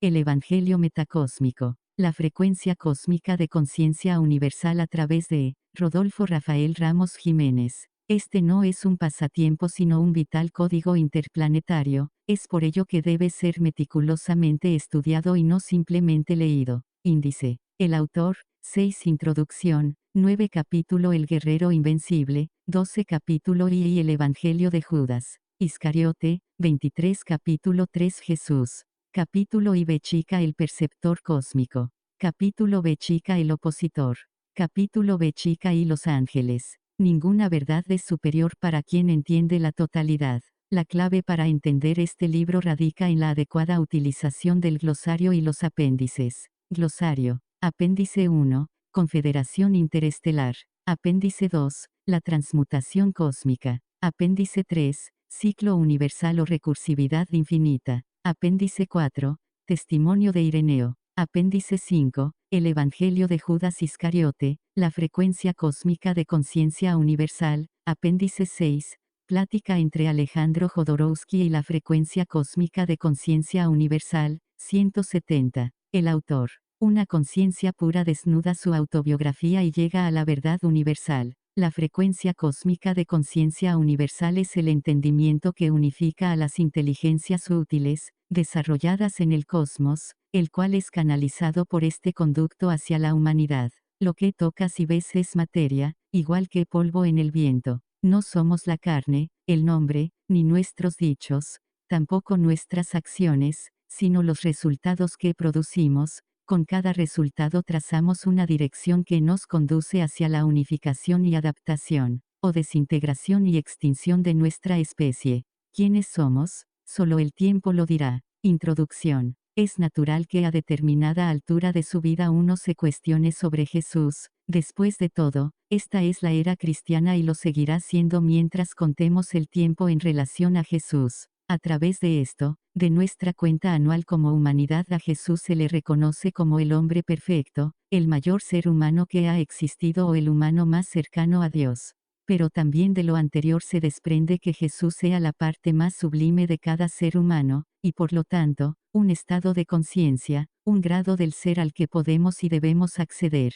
El Evangelio metacósmico. La frecuencia cósmica de conciencia universal a través de Rodolfo Rafael Ramos Jiménez. Este no es un pasatiempo sino un vital código interplanetario, es por ello que debe ser meticulosamente estudiado y no simplemente leído. Índice. El autor, 6 Introducción, 9 capítulo El Guerrero Invencible, 12 capítulo y el Evangelio de Judas Iscariote, 23 capítulo 3 Jesús. Capítulo I B chica el perceptor cósmico. Capítulo B chica el opositor. Capítulo B chica y los ángeles. Ninguna verdad es superior para quien entiende la totalidad. La clave para entender este libro radica en la adecuada utilización del glosario y los apéndices. Glosario. Apéndice 1. Confederación interestelar. Apéndice 2. La transmutación cósmica. Apéndice 3. Ciclo universal o recursividad infinita. Apéndice 4. Testimonio de Ireneo. Apéndice 5. El Evangelio de Judas Iscariote, la frecuencia cósmica de conciencia universal. Apéndice 6. Plática entre Alejandro Jodorowsky y la frecuencia cósmica de conciencia universal. 170. El autor. Una conciencia pura desnuda su autobiografía y llega a la verdad universal. La frecuencia cósmica de conciencia universal es el entendimiento que unifica a las inteligencias útiles, desarrolladas en el cosmos, el cual es canalizado por este conducto hacia la humanidad. Lo que tocas y ves es materia, igual que polvo en el viento. No somos la carne, el nombre, ni nuestros dichos, tampoco nuestras acciones, sino los resultados que producimos. Con cada resultado trazamos una dirección que nos conduce hacia la unificación y adaptación, o desintegración y extinción de nuestra especie. ¿Quiénes somos? Solo el tiempo lo dirá. Introducción. Es natural que a determinada altura de su vida uno se cuestione sobre Jesús. Después de todo, esta es la era cristiana y lo seguirá siendo mientras contemos el tiempo en relación a Jesús. A través de esto, de nuestra cuenta anual como humanidad a Jesús se le reconoce como el hombre perfecto, el mayor ser humano que ha existido o el humano más cercano a Dios. Pero también de lo anterior se desprende que Jesús sea la parte más sublime de cada ser humano, y por lo tanto, un estado de conciencia, un grado del ser al que podemos y debemos acceder.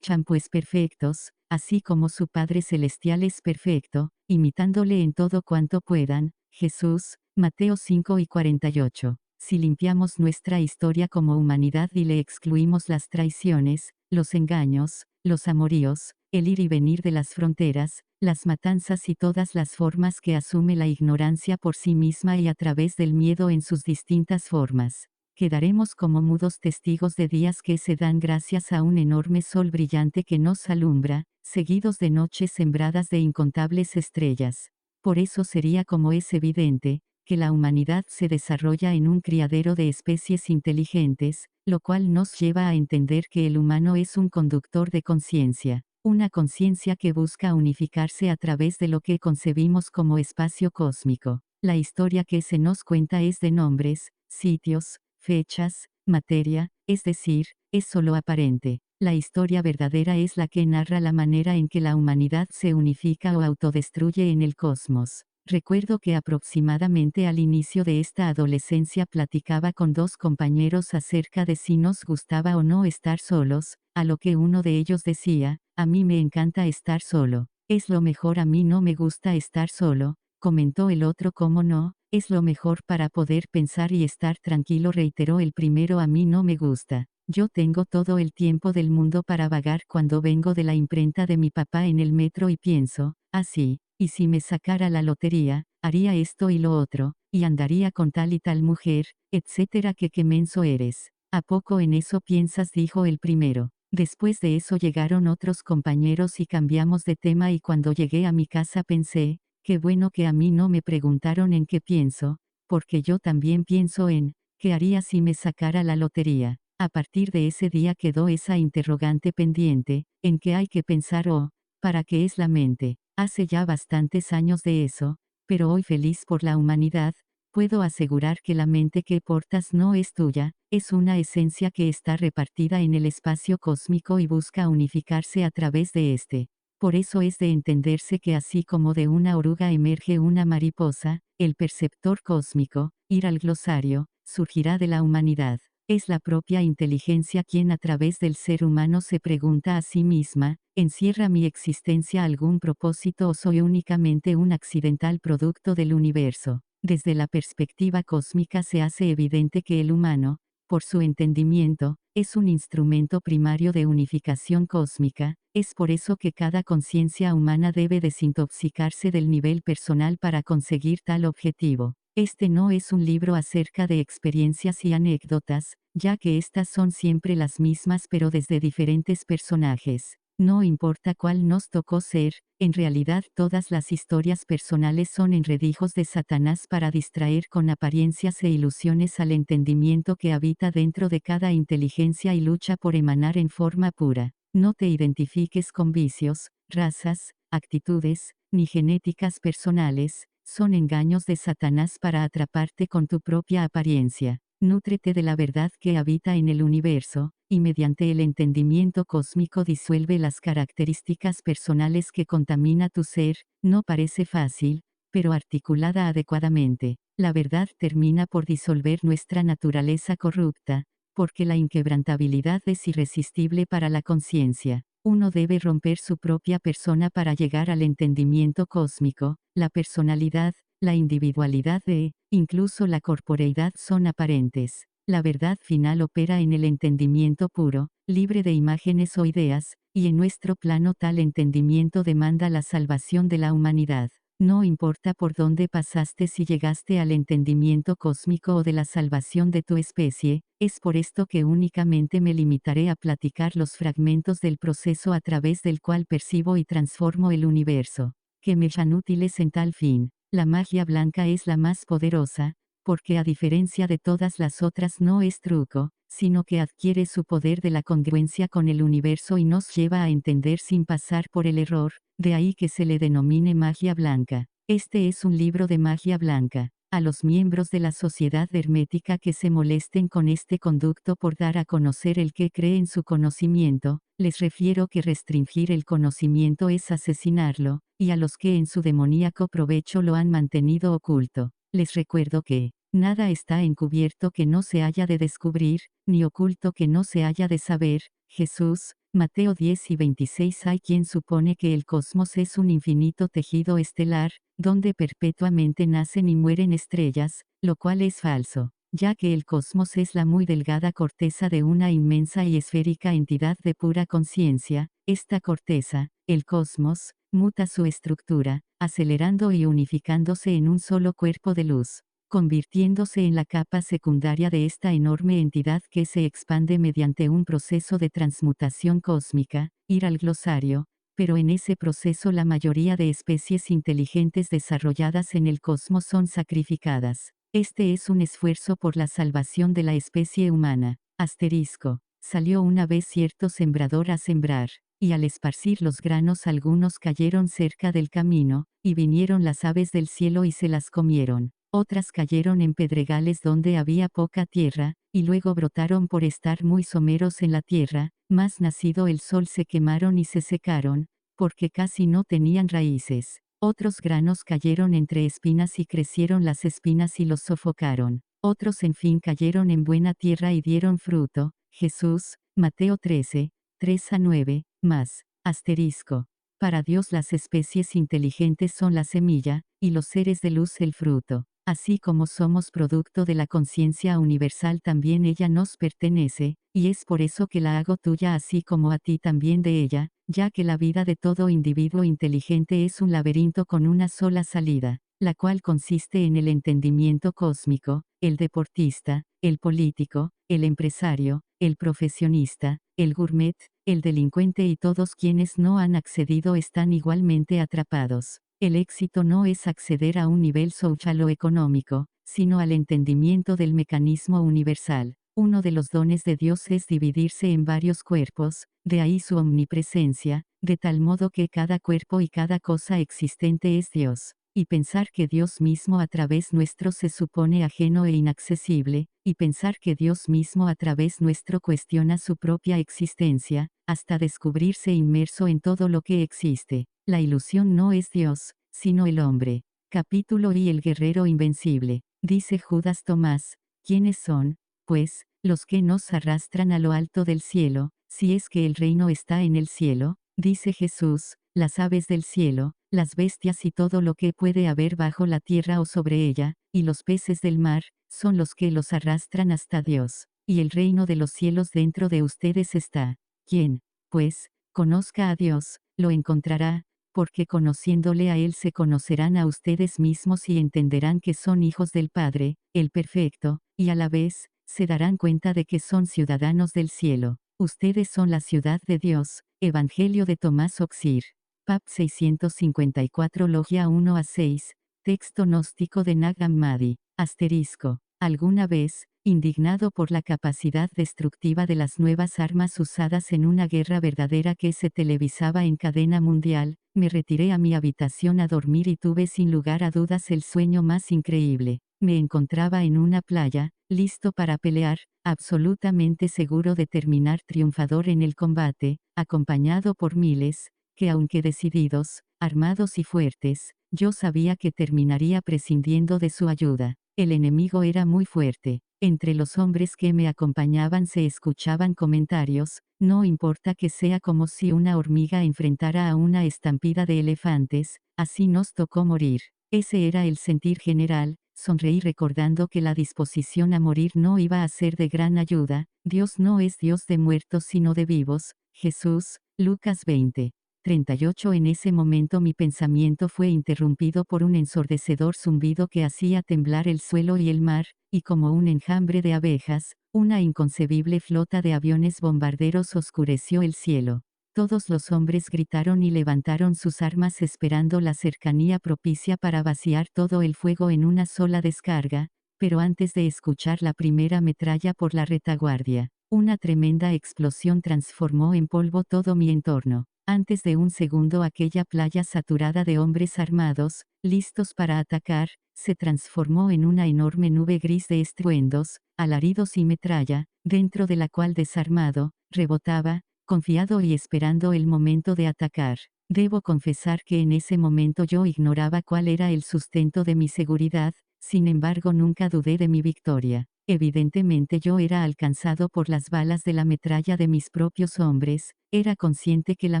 Pues perfectos, así como su Padre Celestial es perfecto, imitándole en todo cuanto puedan. Jesús, Mateo 5 y 48. Si limpiamos nuestra historia como humanidad y le excluimos las traiciones, los engaños, los amoríos, el ir y venir de las fronteras, las matanzas y todas las formas que asume la ignorancia por sí misma y a través del miedo en sus distintas formas, quedaremos como mudos testigos de días que se dan gracias a un enorme sol brillante que nos alumbra, seguidos de noches sembradas de incontables estrellas. Por eso sería como es evidente, que la humanidad se desarrolla en un criadero de especies inteligentes, lo cual nos lleva a entender que el humano es un conductor de conciencia, una conciencia que busca unificarse a través de lo que concebimos como espacio cósmico. La historia que se nos cuenta es de nombres, sitios, fechas, materia, es decir, es solo aparente. La historia verdadera es la que narra la manera en que la humanidad se unifica o autodestruye en el cosmos. Recuerdo que aproximadamente al inicio de esta adolescencia platicaba con 2 compañeros acerca de si nos gustaba o no estar solos, a lo que uno de ellos decía, a mí me encanta estar solo, es lo mejor, a mí no me gusta estar solo, comentó el otro. ¿Cómo no? Es lo mejor para poder pensar y estar tranquilo, reiteró el primero. A mí no me gusta. Yo tengo todo el tiempo del mundo para vagar cuando vengo de la imprenta de mi papá en el metro y pienso, así, y si me sacara la lotería, haría esto y lo otro, y andaría con tal y tal mujer, etcétera. Qué menso eres. ¿A poco en eso piensas?, dijo el primero. Después de eso llegaron otros compañeros y cambiamos de tema, y cuando llegué a mi casa pensé, qué bueno que a mí no me preguntaron en qué pienso, porque yo también pienso en, ¿qué haría si me sacara la lotería? A partir de ese día quedó esa interrogante pendiente, en qué hay que pensar o, ¿para qué es la mente? Hace ya bastantes años de eso, pero hoy, feliz por la humanidad, puedo asegurar que la mente que portas no es tuya, es una esencia que está repartida en el espacio cósmico y busca unificarse a través de este. Por eso es de entenderse que así como de una oruga emerge una mariposa, el perceptor cósmico, ir al glosario, surgirá de la humanidad. Es la propia inteligencia quien a través del ser humano se pregunta a sí misma, ¿encierra mi existencia algún propósito o soy únicamente un accidental producto del universo? Desde la perspectiva cósmica se hace evidente que el humano, por su entendimiento, es un instrumento primario de unificación cósmica, es por eso que cada conciencia humana debe desintoxicarse del nivel personal para conseguir tal objetivo. Este no es un libro acerca de experiencias y anécdotas, ya que estas son siempre las mismas pero desde diferentes personajes. No importa cuál nos tocó ser, en realidad todas las historias personales son enredijos de Satanás para distraer con apariencias e ilusiones al entendimiento que habita dentro de cada inteligencia y lucha por emanar en forma pura. No te identifiques con vicios, razas, actitudes, ni genéticas personales, son engaños de Satanás para atraparte con tu propia apariencia. Nútrete de la verdad que habita en el universo, y mediante el entendimiento cósmico disuelve las características personales que contamina tu ser. No parece fácil, pero articulada adecuadamente, la verdad termina por disolver nuestra naturaleza corrupta, porque la inquebrantabilidad es irresistible para la conciencia. Uno debe romper su propia persona para llegar al entendimiento cósmico. La personalidad, la individualidad incluso la corporeidad son aparentes. La verdad final opera en el entendimiento puro, libre de imágenes o ideas, y en nuestro plano tal entendimiento demanda la salvación de la humanidad. No importa por dónde pasaste si llegaste al entendimiento cósmico o de la salvación de tu especie, es por esto que únicamente me limitaré a platicar los fragmentos del proceso a través del cual percibo y transformo el universo, que me sean útiles en tal fin. La magia blanca es la más poderosa, porque a diferencia de todas las otras no es truco, sino que adquiere su poder de la congruencia con el universo y nos lleva a entender sin pasar por el error, de ahí que se le denomine magia blanca. Este es un libro de magia blanca. A los miembros de la sociedad hermética que se molesten con este conducto por dar a conocer el que cree en su conocimiento, les refiero que restringir el conocimiento es asesinarlo, y a los que en su demoníaco provecho lo han mantenido oculto, les recuerdo que nada está encubierto que no se haya de descubrir, ni oculto que no se haya de saber. Jesús, Mateo 10 y 26. Hay quien supone que el cosmos es un infinito tejido estelar, donde perpetuamente nacen y mueren estrellas, lo cual es falso, ya que el cosmos es la muy delgada corteza de una inmensa y esférica entidad de pura conciencia. Esta corteza, el cosmos, muta su estructura, acelerando y unificándose en un solo cuerpo de luz, convirtiéndose en la capa secundaria de esta enorme entidad que se expande mediante un proceso de transmutación cósmica. Ir al glosario. Pero en ese proceso la mayoría de especies inteligentes desarrolladas en el cosmos son sacrificadas. Este es un esfuerzo por la salvación de la especie humana. Asterisco. Salió una vez cierto sembrador a sembrar, y al esparcir los granos algunos cayeron cerca del camino, y vinieron las aves del cielo y se las comieron. Otras cayeron en pedregales donde había poca tierra, y luego brotaron por estar muy someros en la tierra, mas nacido el sol se quemaron y se secaron, porque casi no tenían raíces. Otros granos cayeron entre espinas y crecieron las espinas y los sofocaron. Otros en fin cayeron en buena tierra y dieron fruto. Jesús, Mateo 13, 3 a 9, más. Asterisco. Para Dios las especies inteligentes son la semilla, y los seres de luz el fruto. Así como somos producto de la conciencia universal también ella nos pertenece, y es por eso que la hago tuya así como a ti también de ella, ya que la vida de todo individuo inteligente es un laberinto con una sola salida, la cual consiste en el entendimiento cósmico. El deportista, el político, el empresario, el profesionista, el gourmet, el delincuente y todos quienes no han accedido están igualmente atrapados. El éxito no es acceder a un nivel social o económico, sino al entendimiento del mecanismo universal. Uno de los dones de Dios es dividirse en varios cuerpos, de ahí su omnipresencia, de tal modo que cada cuerpo y cada cosa existente es Dios. Y pensar que Dios mismo a través nuestro se supone ajeno e inaccesible, y pensar que Dios mismo a través nuestro cuestiona su propia existencia, hasta descubrirse inmerso en todo lo que existe. La ilusión no es Dios, sino el hombre. Capítulo y el guerrero invencible. Dice Judas Tomás, ¿quiénes son, pues, los que nos arrastran a lo alto del cielo, si es que el reino está en el cielo, dice Jesús, las aves del cielo, las bestias y todo lo que puede haber bajo la tierra o sobre ella, y los peces del mar, son los que los arrastran hasta Dios, y el reino de los cielos dentro de ustedes está. Quien, pues, conozca a Dios, lo encontrará, porque conociéndole a Él se conocerán a ustedes mismos y entenderán que son hijos del Padre, el Perfecto, y a la vez, se darán cuenta de que son ciudadanos del cielo. Ustedes son la ciudad de Dios. Evangelio de Tomás Oxir. Pap 654 Logia 1 a 6. Texto gnóstico de Nag Hammadi. Asterisco. Alguna vez, indignado por la capacidad destructiva de las nuevas armas usadas en una guerra verdadera que se televisaba en cadena mundial, me retiré a mi habitación a dormir y tuve sin lugar a dudas el sueño más increíble. Me encontraba en una playa, listo para pelear, absolutamente seguro de terminar triunfador en el combate, acompañado por miles, que aunque decididos, armados y fuertes, yo sabía que terminaría prescindiendo de su ayuda. El enemigo era muy fuerte. Entre los hombres que me acompañaban se escuchaban comentarios, no importa que sea como si una hormiga enfrentara a una estampida de elefantes, así nos tocó morir. Ese era el sentir general. Sonreí recordando que la disposición a morir no iba a ser de gran ayuda. Dios no es Dios de muertos sino de vivos. Jesús, Lucas 20. 38. En ese momento mi pensamiento fue interrumpido por un ensordecedor zumbido que hacía temblar el suelo y el mar, y como un enjambre de abejas, una inconcebible flota de aviones bombarderos oscureció el cielo. Todos los hombres gritaron y levantaron sus armas esperando la cercanía propicia para vaciar todo el fuego en una sola descarga, pero antes de escuchar la primera metralla por la retaguardia, una tremenda explosión transformó en polvo todo mi entorno. Antes de un segundo aquella playa saturada de hombres armados, listos para atacar, se transformó en una enorme nube gris de estruendos, alaridos y metralla, dentro de la cual desarmado, rebotaba, confiado y esperando el momento de atacar. Debo confesar que en ese momento yo ignoraba cuál era el sustento de mi seguridad, sin embargo nunca dudé de mi victoria. Evidentemente yo era alcanzado por las balas de la metralla de mis propios hombres, era consciente que la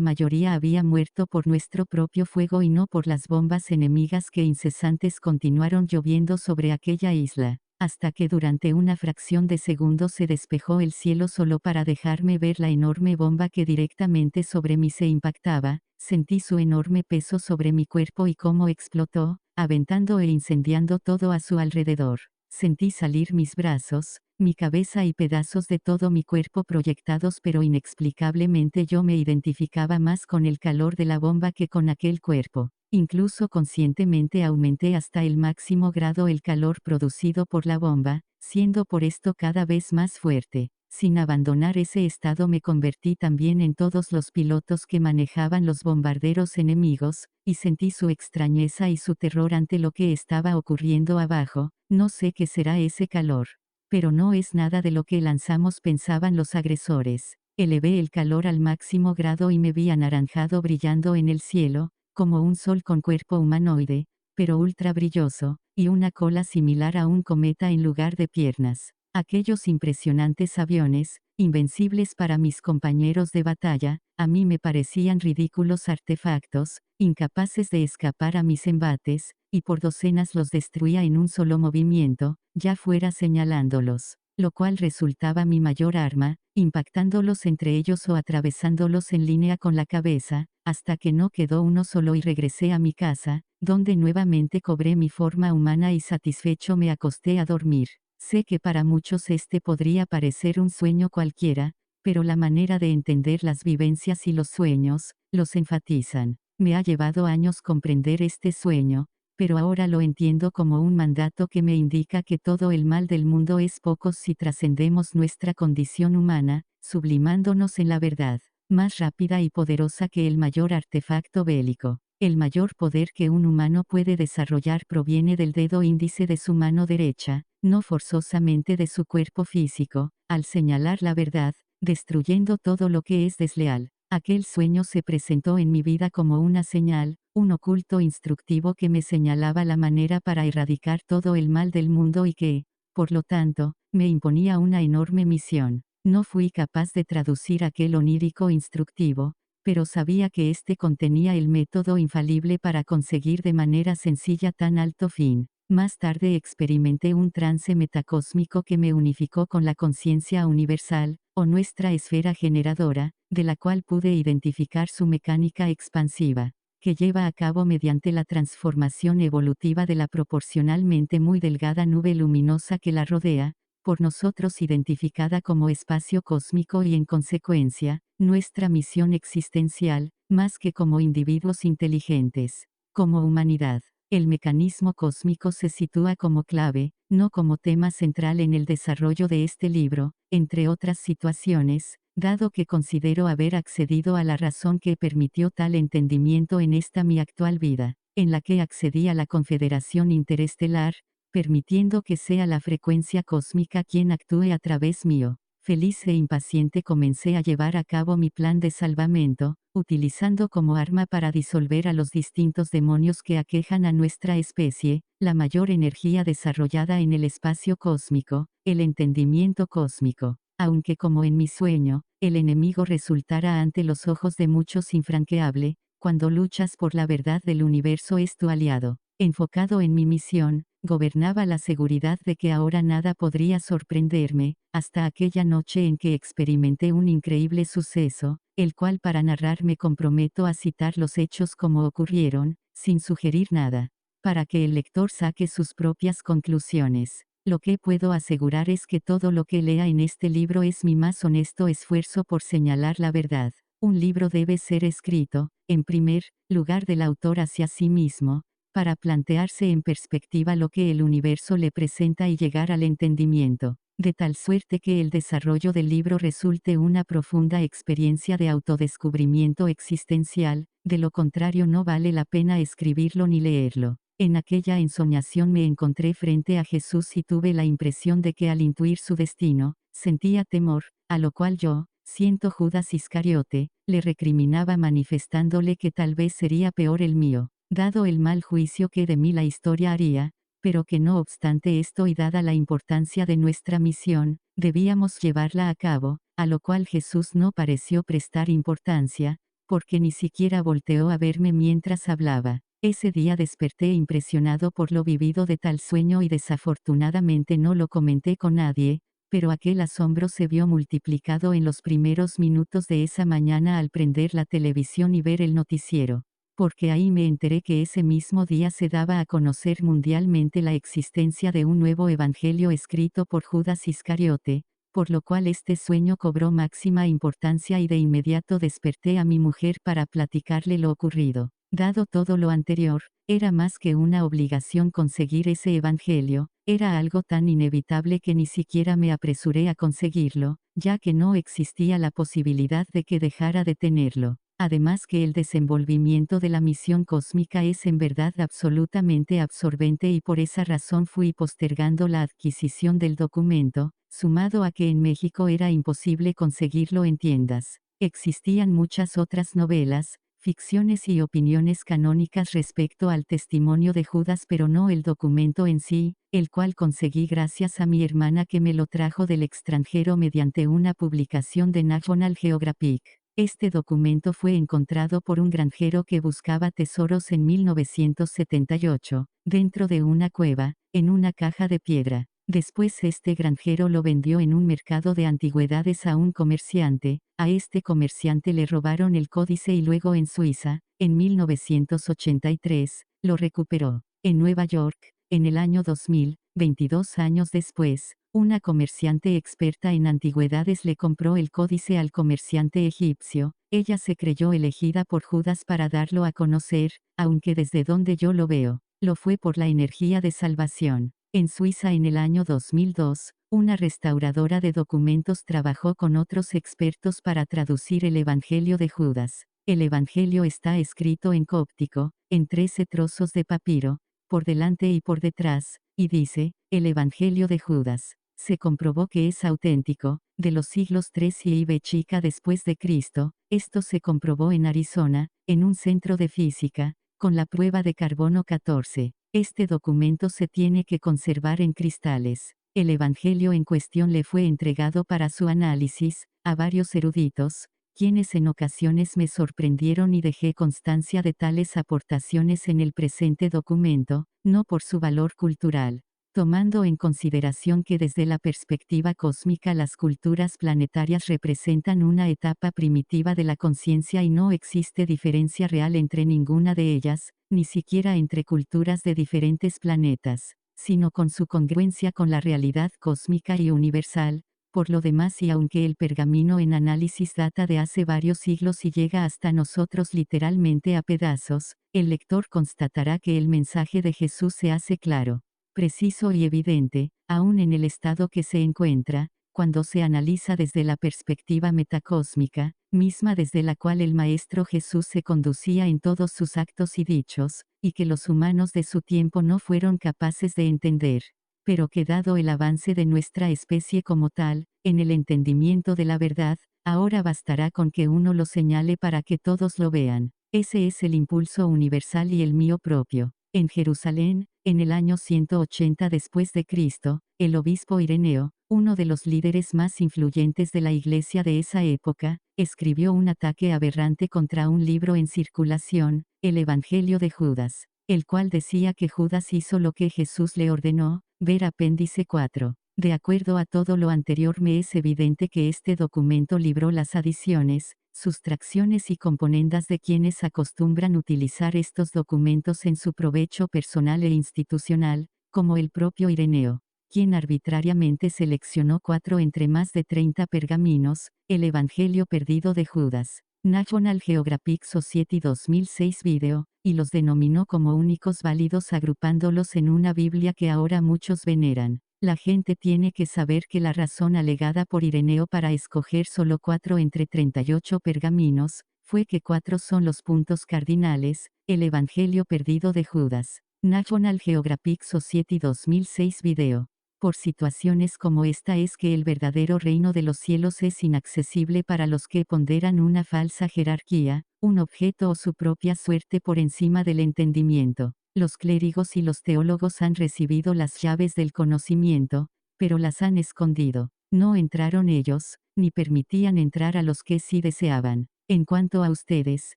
mayoría había muerto por nuestro propio fuego y no por las bombas enemigas que incesantes continuaron lloviendo sobre aquella isla, hasta que durante una fracción de segundo se despejó el cielo solo para dejarme ver la enorme bomba que directamente sobre mí se impactaba. Sentí su enorme peso sobre mi cuerpo y cómo explotó, aventando e incendiando todo a su alrededor. Sentí salir mis brazos, mi cabeza y pedazos de todo mi cuerpo proyectados, pero inexplicablemente yo me identificaba más con el calor de la bomba que con aquel cuerpo. Incluso conscientemente aumenté hasta el máximo grado el calor producido por la bomba, siendo por esto cada vez más fuerte. Sin abandonar ese estado me convertí también en todos los pilotos que manejaban los bombarderos enemigos, y sentí su extrañeza y su terror ante lo que estaba ocurriendo abajo. No sé qué será ese calor. Pero no es nada de lo que lanzamos, pensaban los agresores. Elevé el calor al máximo grado y me vi anaranjado brillando en el cielo, como un sol con cuerpo humanoide, pero ultra brilloso, y una cola similar a un cometa en lugar de piernas. Aquellos impresionantes aviones, invencibles para mis compañeros de batalla, a mí me parecían ridículos artefactos, incapaces de escapar a mis embates, y por docenas los destruía en un solo movimiento, ya fuera señalándolos, lo cual resultaba mi mayor arma, impactándolos entre ellos o atravesándolos en línea con la cabeza, hasta que no quedó uno solo y regresé a mi casa, donde nuevamente cobré mi forma humana y satisfecho me acosté a dormir. Sé que para muchos este podría parecer un sueño cualquiera, pero la manera de entender las vivencias y los sueños, los enfatizan. Me ha llevado años comprender este sueño, pero ahora lo entiendo como un mandato que me indica que todo el mal del mundo es poco si trascendemos nuestra condición humana, sublimándonos en la verdad, más rápida y poderosa que el mayor artefacto bélico. El mayor poder que un humano puede desarrollar proviene del dedo índice de su mano derecha, no forzosamente de su cuerpo físico, al señalar la verdad, destruyendo todo lo que es desleal. Aquel sueño se presentó en mi vida como una señal, un oculto instructivo que me señalaba la manera para erradicar todo el mal del mundo y que, por lo tanto, me imponía una enorme misión. No fui capaz de traducir aquel onírico instructivo, pero sabía que éste contenía el método infalible para conseguir de manera sencilla tan alto fin. Más tarde experimenté un trance metacósmico que me unificó con la conciencia universal, o nuestra esfera generadora, de la cual pude identificar su mecánica expansiva, que lleva a cabo mediante la transformación evolutiva de la proporcionalmente muy delgada nube luminosa que la rodea, por nosotros identificada como espacio cósmico y en consecuencia, nuestra misión existencial, más que como individuos inteligentes, como humanidad. El mecanismo cósmico se sitúa como clave, no como tema central en el desarrollo de este libro, entre otras situaciones, dado que considero haber accedido a la razón que permitió tal entendimiento en esta mi actual vida, en la que accedí a la Confederación Interestelar, permitiendo que sea la frecuencia cósmica quien actúe a través mío. Feliz e impaciente comencé a llevar a cabo mi plan de salvamento, utilizando como arma para disolver a los distintos demonios que aquejan a nuestra especie, la mayor energía desarrollada en el espacio cósmico, el entendimiento cósmico. Aunque como en mi sueño, el enemigo resultara ante los ojos de muchos infranqueable, cuando luchas por la verdad del universo es tu aliado. Enfocado en mi misión, gobernaba la seguridad de que ahora nada podría sorprenderme, hasta aquella noche en que experimenté un increíble suceso, el cual para narrar me comprometo a citar los hechos como ocurrieron, sin sugerir nada, para que el lector saque sus propias conclusiones. Lo que puedo asegurar es que todo lo que lea en este libro es mi más honesto esfuerzo por señalar la verdad. Un libro debe ser escrito, en primer lugar del autor hacia sí mismo, para plantearse en perspectiva lo que el universo le presenta y llegar al entendimiento, de tal suerte que el desarrollo del libro resulte una profunda experiencia de autodescubrimiento existencial, de lo contrario no vale la pena escribirlo ni leerlo. En aquella ensoñación me encontré frente a Jesús y tuve la impresión de que al intuir su destino, sentía temor, a lo cual yo, siendo Judas Iscariote, le recriminaba manifestándole que tal vez sería peor el mío, dado el mal juicio que de mí la historia haría, pero que no obstante esto y dada la importancia de nuestra misión, debíamos llevarla a cabo, a lo cual Jesús no pareció prestar importancia, porque ni siquiera volteó a verme mientras hablaba. Ese día desperté impresionado por lo vivido de tal sueño y desafortunadamente no lo comenté con nadie, pero aquel asombro se vio multiplicado en los primeros minutos de esa mañana al prender la televisión y ver el noticiero, porque ahí me enteré que ese mismo día se daba a conocer mundialmente la existencia de un nuevo evangelio escrito por Judas Iscariote, por lo cual este sueño cobró máxima importancia y de inmediato desperté a mi mujer para platicarle lo ocurrido. Dado todo lo anterior, era más que una obligación conseguir ese evangelio, era algo tan inevitable que ni siquiera me apresuré a conseguirlo, ya que no existía la posibilidad de que dejara de tenerlo. Además que el desenvolvimiento de la misión cósmica es en verdad absolutamente absorbente y por esa razón fui postergando la adquisición del documento, sumado a que en México era imposible conseguirlo en tiendas. Existían muchas otras novelas, ficciones y opiniones canónicas respecto al testimonio de Judas, pero no el documento en sí, el cual conseguí gracias a mi hermana que me lo trajo del extranjero mediante una publicación de National Geographic. Este documento fue encontrado por un granjero que buscaba tesoros en 1978, dentro de una cueva, en una caja de piedra. Después este granjero lo vendió en un mercado de antigüedades a un comerciante, a este comerciante le robaron el códice y luego en Suiza, en 1983, lo recuperó. En Nueva York, en el año 2000, 22 años después, una comerciante experta en antigüedades le compró el códice al comerciante egipcio, ella se creyó elegida por Judas para darlo a conocer, aunque desde donde yo lo veo, lo fue por la energía de salvación. En Suiza en el año 2002, una restauradora de documentos trabajó con otros expertos para traducir el Evangelio de Judas. El Evangelio está escrito en cóptico, en 13 trozos de papiro, por delante y por detrás, y dice, el Evangelio de Judas. Se comprobó que es auténtico, de los siglos III y B chica después de Cristo. Esto se comprobó en Arizona, en un centro de física, con la prueba de carbono 14. Este documento se tiene que conservar en cristales. El Evangelio en cuestión le fue entregado para su análisis, a varios eruditos, quienes en ocasiones me sorprendieron y dejé constancia de tales aportaciones en el presente documento, no por su valor cultural. Tomando en consideración que desde la perspectiva cósmica las culturas planetarias representan una etapa primitiva de la conciencia y no existe diferencia real entre ninguna de ellas, ni siquiera entre culturas de diferentes planetas, sino con su congruencia con la realidad cósmica y universal. Por lo demás, y aunque el pergamino en análisis data de hace varios siglos y llega hasta nosotros literalmente a pedazos, el lector constatará que el mensaje de Jesús se hace claro, preciso y evidente, aún en el estado que se encuentra, cuando se analiza desde la perspectiva metacósmica, misma desde la cual el Maestro Jesús se conducía en todos sus actos y dichos, y que los humanos de su tiempo no fueron capaces de entender. Pero que dado el avance de nuestra especie como tal, en el entendimiento de la verdad, ahora bastará con que uno lo señale para que todos lo vean. Ese es el impulso universal y el mío propio. En Jerusalén, en el año 180 después de Cristo, el obispo Ireneo, uno de los líderes más influyentes de la iglesia de esa época, escribió un ataque aberrante contra un libro en circulación, el Evangelio de Judas, el cual decía que Judas hizo lo que Jesús le ordenó, ver apéndice 4. De acuerdo a todo lo anterior, me es evidente que este documento libró las adiciones, sustracciones y componendas de quienes acostumbran utilizar estos documentos en su provecho personal e institucional, como el propio Ireneo, quien arbitrariamente seleccionó 4 entre más de 30 pergaminos, el Evangelio perdido de Judas, National Geographic Society 2006 Video, y los denominó como únicos válidos agrupándolos en una Biblia que ahora muchos veneran. La gente tiene que saber que la razón alegada por Ireneo para escoger solo 4 entre 38 pergaminos, fue que 4 son los puntos cardinales, el Evangelio perdido de Judas, National Geographic Society 2006 Video. Por situaciones como esta es que el verdadero reino de los cielos es inaccesible para los que ponderan una falsa jerarquía, un objeto o su propia suerte por encima del entendimiento. Los clérigos y los teólogos han recibido las llaves del conocimiento, pero las han escondido. No entraron ellos, ni permitían entrar a los que sí deseaban. En cuanto a ustedes,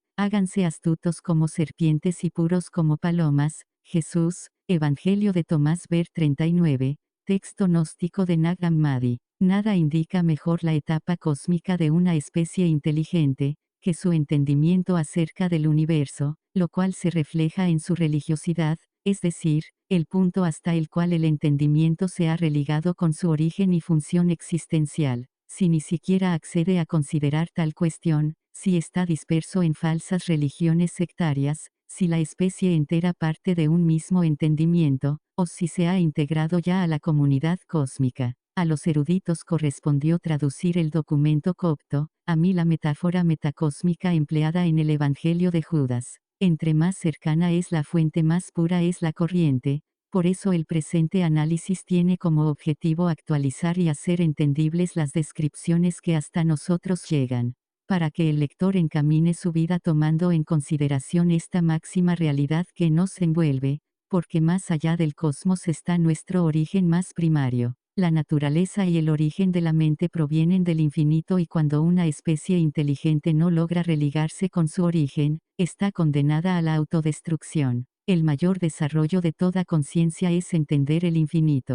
háganse astutos como serpientes y puros como palomas. Jesús, Evangelio de Tomás ver 39. Texto gnóstico de Nag Hammadi. Nada indica mejor la etapa cósmica de una especie inteligente, que su entendimiento acerca del universo, lo cual se refleja en su religiosidad, es decir, el punto hasta el cual el entendimiento se ha religado con su origen y función existencial. Si ni siquiera accede a considerar tal cuestión, si está disperso en falsas religiones sectarias, si la especie entera parte de un mismo entendimiento, o si se ha integrado ya a la comunidad cósmica. A los eruditos correspondió traducir el documento copto, a mí la metáfora metacósmica empleada en el Evangelio de Judas. Entre más cercana es la fuente, más pura es la corriente. Por eso el presente análisis tiene como objetivo actualizar y hacer entendibles las descripciones que hasta nosotros llegan, para que el lector encamine su vida tomando en consideración esta máxima realidad que nos envuelve, porque más allá del cosmos está nuestro origen más primario. La naturaleza y el origen de la mente provienen del infinito, y cuando una especie inteligente no logra religarse con su origen, está condenada a la autodestrucción. El mayor desarrollo de toda conciencia es entender el infinito.